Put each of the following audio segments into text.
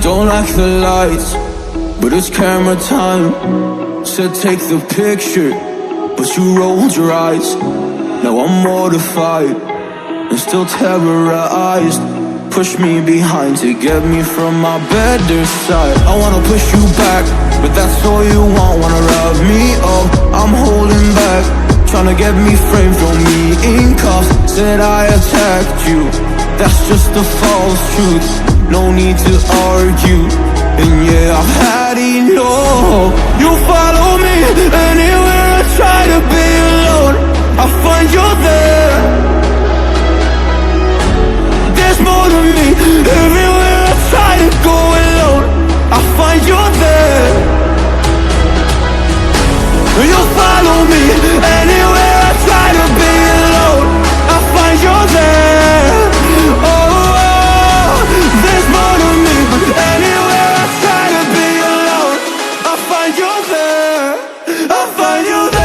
Don't like the lights, but it's camera time. Said take the picture, but you rolled your eyes. Now I'm mortified and still terrorized. Push me behind to get me from my better side. I wanna push you back, but that's all you want. Wanna rub me up, I'm holding back. Tryna get me framed, throw me in cuffs. Said I attacked you, that's just a false truth. No need to argue, and yeah, I've had enough. You follow me anywhere I try to be alone. I find you there. There's more to me. Everywhere I try to go alone, I find you there. You follow me anywhere I try to be alone, I find you there. Oh, there's more to me. Anywhere I try to be alone, I find you there. I find you there.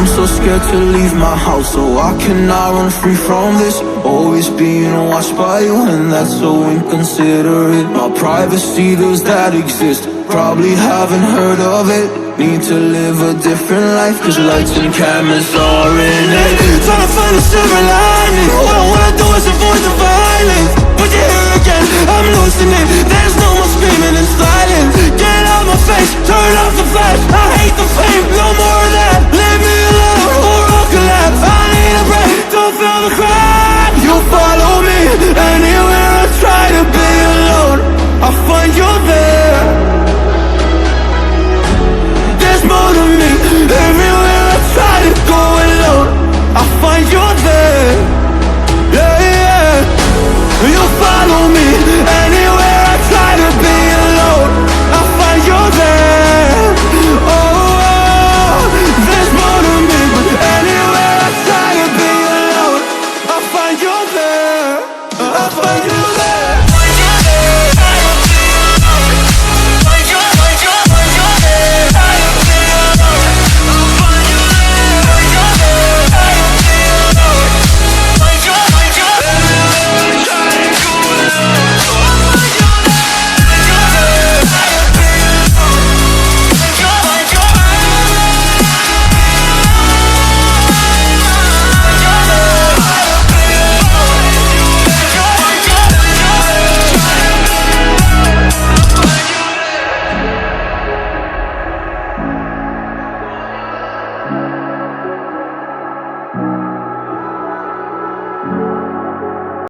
I'm so scared to leave my house, so I cannot run free from this. Always being watched by you, and that's so inconsiderate. My privacy, does that exist? Probably haven't heard of it. Need to live a different life, cause lights and cameras are in it. Trying to find a silver lining. All I wanna do is avoid the violence, but you're here again, I'm losing it. There's no more screaming and silence. Get out my face, turn off the flash. I hate the fame, no more of that. Leave me alone.